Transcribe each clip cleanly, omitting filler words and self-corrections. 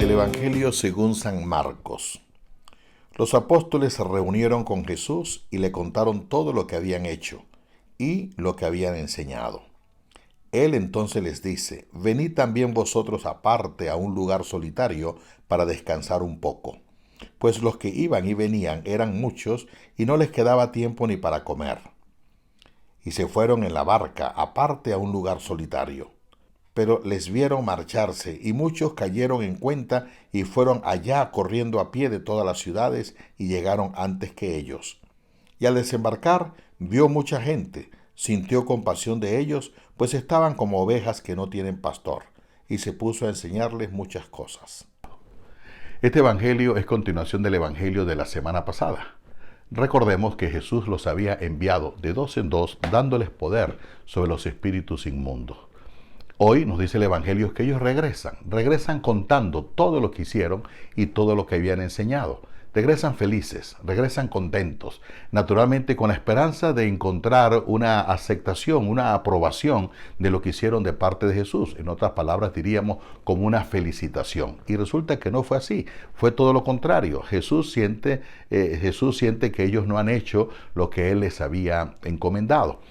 Del Evangelio según San Marcos. Los apóstoles se reunieron con Jesús y le contaron todo lo que habían hecho y lo que habían enseñado. Él entonces les dice: venid también vosotros aparte a un lugar solitario para descansar un poco. Pues los que iban y venían eran muchos y no les quedaba tiempo ni para comer. Y se fueron en la barca aparte a un lugar solitario. Pero les vieron marcharse, y muchos cayeron en cuenta y fueron allá corriendo a pie de todas las ciudades y llegaron antes que ellos. Y al desembarcar vio mucha gente, sintió compasión de ellos, pues estaban como ovejas que no tienen pastor, y se puso a enseñarles muchas cosas. Este evangelio es continuación del evangelio de la semana pasada. Recordemos que Jesús los había enviado de dos en dos, dándoles poder sobre los espíritus inmundos. Hoy nos dice el Evangelio que ellos regresan contando todo lo que hicieron y todo lo que habían enseñado. Regresan felices, regresan contentos, naturalmente con la esperanza de encontrar una aceptación, una aprobación de lo que hicieron de parte de Jesús. En otras palabras diríamos como una felicitación. Y resulta que no fue así, fue todo lo contrario. Jesús siente que ellos no han hecho lo que Él les había encomendado.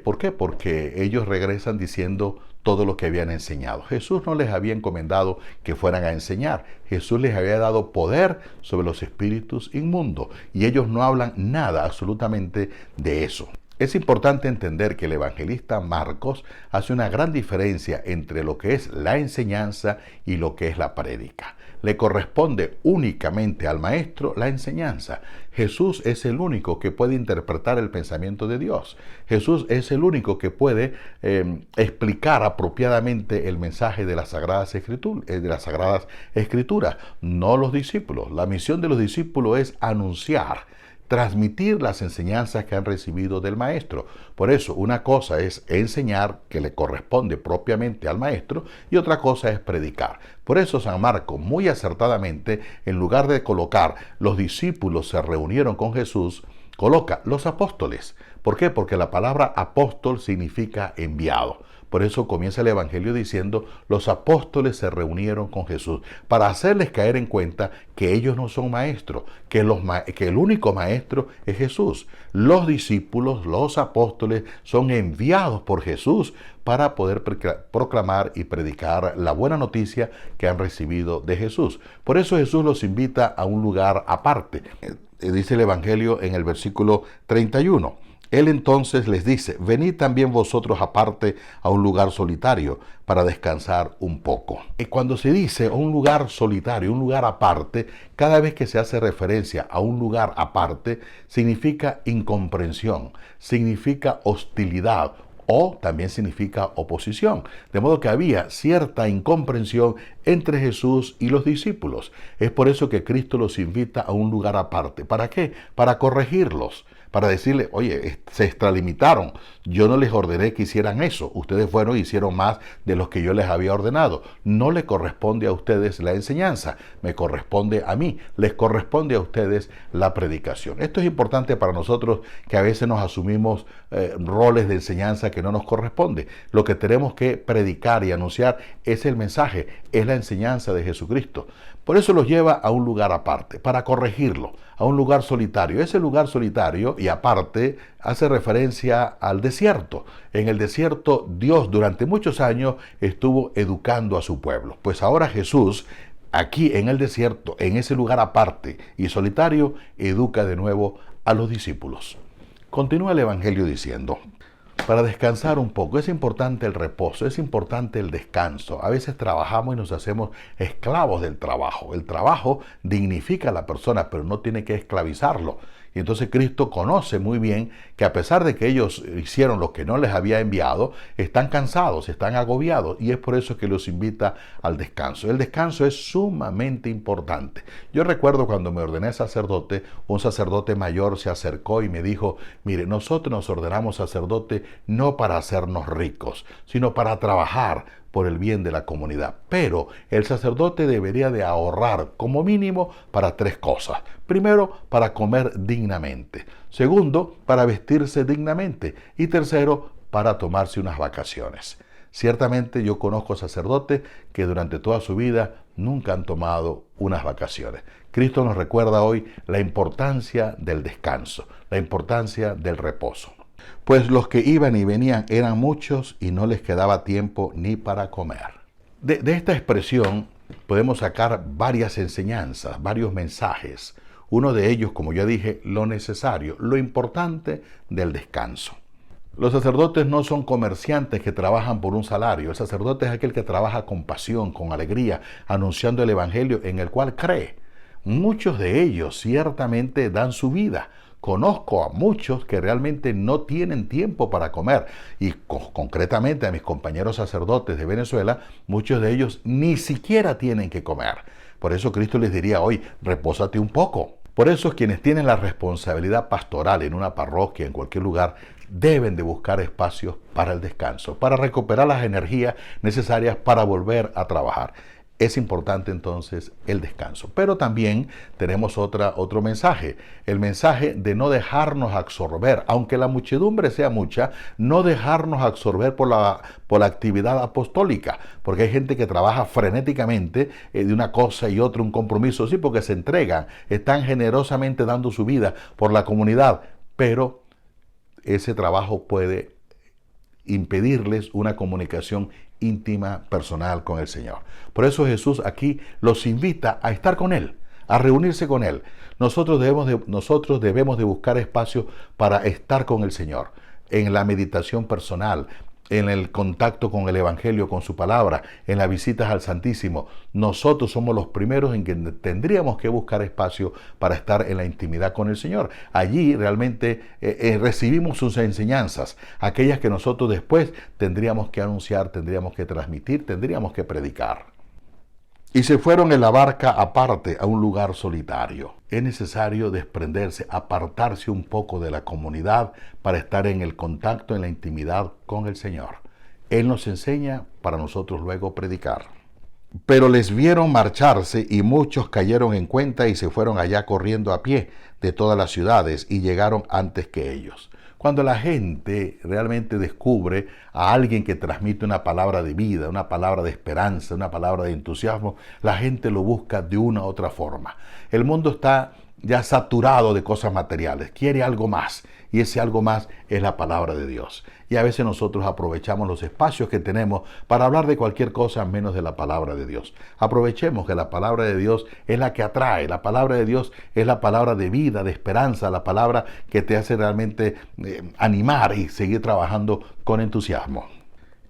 ¿Por qué? Porque ellos regresan diciendo todo lo que habían enseñado. Jesús no les había encomendado que fueran a enseñar. Jesús les había dado poder sobre los espíritus inmundos y ellos no hablan nada absolutamente de eso. Es importante entender que el evangelista Marcos hace una gran diferencia entre lo que es la enseñanza y lo que es la prédica. Le corresponde únicamente al maestro la enseñanza. Jesús es el único que puede interpretar el pensamiento de Dios. Jesús es el único que puede explicar apropiadamente el mensaje de las Sagradas Escrituras, no los discípulos. La misión de los discípulos es anunciar, transmitir las enseñanzas que han recibido del maestro. Por eso, una cosa es enseñar, que le corresponde propiamente al maestro, y otra cosa es predicar. Por eso San Marcos, muy acertadamente, en lugar de colocar los discípulos se reunieron con Jesús, coloca los apóstoles. ¿Por qué? Porque la palabra apóstol significa enviado. Por eso comienza el Evangelio diciendo: los apóstoles se reunieron con Jesús, para hacerles caer en cuenta que ellos no son maestros, que el único maestro es Jesús. Los discípulos, los apóstoles, son enviados por Jesús para poder proclamar y predicar la buena noticia que han recibido de Jesús. Por eso Jesús los invita a un lugar aparte. Dice el Evangelio en el versículo 31. Él entonces les dice: venid también vosotros aparte a un lugar solitario para descansar un poco. Y cuando se dice un lugar solitario, un lugar aparte, cada vez que se hace referencia a un lugar aparte, significa incomprensión, significa hostilidad, o también significa oposición. De modo que había cierta incomprensión entre Jesús y los discípulos. Es por eso que Cristo los invita a un lugar aparte. ¿Para qué? Para corregirlos. Para decirle: oye, se extralimitaron, yo no les ordené que hicieran eso, ustedes fueron y hicieron más de los que yo les había ordenado. No le corresponde a ustedes la enseñanza, me corresponde a mí, les corresponde a ustedes la predicación. Esto es importante para nosotros, que a veces nos asumimos roles de enseñanza que no nos corresponde. Lo que tenemos que predicar y anunciar es el mensaje, es la enseñanza de Jesucristo. Por eso los lleva a un lugar aparte, para corregirlo, a un lugar solitario. Ese lugar solitario y aparte hace referencia al desierto. En el desierto Dios durante muchos años estuvo educando a su pueblo. Pues ahora Jesús, aquí en el desierto, en ese lugar aparte y solitario, educa de nuevo a los discípulos. Continúa el Evangelio diciendo: para descansar un poco, es importante el reposo, es importante el descanso. A veces trabajamos y nos hacemos esclavos del trabajo. El trabajo dignifica a la persona, pero no tiene que esclavizarlo. Y entonces Cristo conoce muy bien que a pesar de que ellos hicieron lo que no les había enviado, están cansados, están agobiados, y es por eso que los invita al descanso. El descanso es sumamente importante. Yo recuerdo cuando me ordené sacerdote, un sacerdote mayor se acercó y me dijo: mire, nosotros nos ordenamos sacerdote no para hacernos ricos, sino para trabajar por el bien de la comunidad. Pero el sacerdote debería de ahorrar como mínimo para 3 cosas. Primero, para comer dignamente. Segundo, para vestirse dignamente. Y tercero, para tomarse unas vacaciones. Ciertamente yo conozco sacerdotes que durante toda su vida nunca han tomado unas vacaciones. Cristo nos recuerda hoy la importancia del descanso, la importancia del reposo. Pues los que iban y venían eran muchos y no les quedaba tiempo ni para comer. De esta expresión podemos sacar varias enseñanzas, varios mensajes. Uno de ellos, como ya dije, lo necesario, lo importante del descanso. Los sacerdotes no son comerciantes que trabajan por un salario. El sacerdote es aquel que trabaja con pasión, con alegría, anunciando el evangelio en el cual cree. Muchos de ellos ciertamente dan su vida. Conozco a muchos que realmente no tienen tiempo para comer y concretamente a mis compañeros sacerdotes de Venezuela, muchos de ellos ni siquiera tienen que comer. Por eso Cristo les diría hoy, repósate un poco. Por eso quienes tienen la responsabilidad pastoral en una parroquia, en cualquier lugar, deben de buscar espacios para el descanso, para recuperar las energías necesarias para volver a trabajar. Es importante entonces el descanso. Pero también tenemos otro mensaje, el mensaje de no dejarnos absorber, aunque la muchedumbre sea mucha, no dejarnos absorber por la actividad apostólica, porque hay gente que trabaja frenéticamente de una cosa y otra, un compromiso, sí, porque se entregan, están generosamente dando su vida por la comunidad, pero ese trabajo puede impedirles una comunicación íntima, personal con el Señor. Por eso Jesús aquí los invita a estar con Él, a reunirse con Él. Nosotros debemos de buscar espacios para estar con el Señor, en la meditación personal, en el contacto con el Evangelio, con su palabra, en las visitas al Santísimo. Nosotros somos los primeros en que tendríamos que buscar espacio para estar en la intimidad con el Señor. Allí realmente recibimos sus enseñanzas, aquellas que nosotros después tendríamos que anunciar, tendríamos que transmitir, tendríamos que predicar. Y se fueron en la barca aparte a un lugar solitario. Es necesario desprenderse, apartarse un poco de la comunidad para estar en el contacto, en la intimidad con el Señor. Él nos enseña para nosotros luego predicar. Pero les vieron marcharse y muchos cayeron en cuenta y se fueron allá corriendo a pie de todas las ciudades y llegaron antes que ellos. Cuando la gente realmente descubre a alguien que transmite una palabra de vida, una palabra de esperanza, una palabra de entusiasmo, la gente lo busca de una u otra forma. El mundo está ya saturado de cosas materiales, quiere algo más, y ese algo más es la palabra de Dios. Y a veces nosotros aprovechamos los espacios que tenemos para hablar de cualquier cosa menos de la palabra de Dios. Aprovechemos que la palabra de Dios es la que atrae, la palabra de Dios es la palabra de vida, de esperanza, la palabra que te hace realmente animar y seguir trabajando con entusiasmo.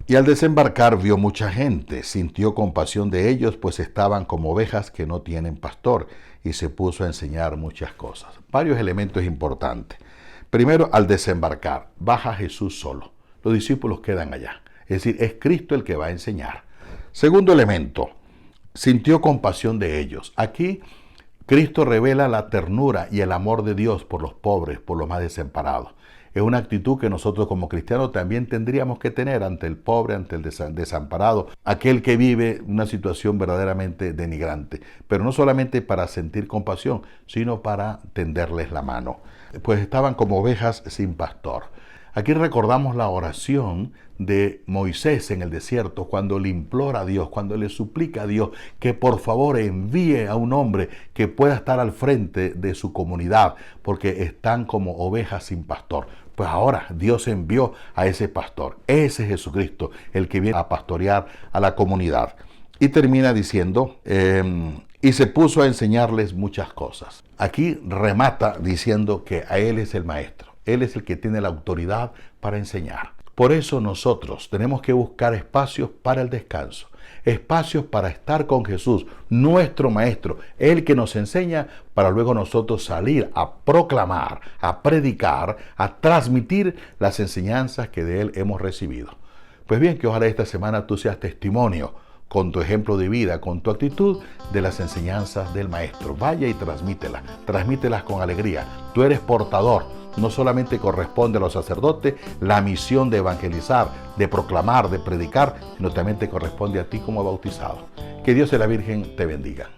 Y al desembarcar vio mucha gente, sintió compasión de ellos, pues estaban como ovejas que no tienen pastor, y se puso a enseñar muchas cosas. Varios elementos importantes. Primero, al desembarcar, baja Jesús solo. Los discípulos quedan allá. Es decir, es Cristo el que va a enseñar. Segundo elemento, sintió compasión de ellos. Aquí Cristo revela la ternura y el amor de Dios por los pobres, por los más desamparados. Es una actitud que nosotros como cristianos también tendríamos que tener ante el pobre, ante el desamparado, aquel que vive una situación verdaderamente denigrante. Pero no solamente para sentir compasión, sino para tenderles la mano. Pues estaban como ovejas sin pastor. Aquí recordamos la oración de Moisés en el desierto cuando le implora a Dios, cuando le suplica a Dios que por favor envíe a un hombre que pueda estar al frente de su comunidad porque están como ovejas sin pastor. Pues ahora Dios envió a ese pastor, ese es Jesucristo, el que viene a pastorear a la comunidad. Y termina diciendo, y se puso a enseñarles muchas cosas. Aquí remata diciendo que a Él es el maestro. Él es el que tiene la autoridad para enseñar. Por eso nosotros tenemos que buscar espacios para el descanso, espacios para estar con Jesús, nuestro Maestro, el que nos enseña para luego nosotros salir a proclamar, a predicar, a transmitir las enseñanzas que de Él hemos recibido. Pues bien, que ojalá esta semana tú seas testimonio con tu ejemplo de vida, con tu actitud de las enseñanzas del Maestro. Vaya y transmítelas con alegría. Tú eres portador. No solamente corresponde a los sacerdotes la misión de evangelizar, de proclamar, de predicar, sino también te corresponde a ti como bautizado. Que Dios y la Virgen te bendiga.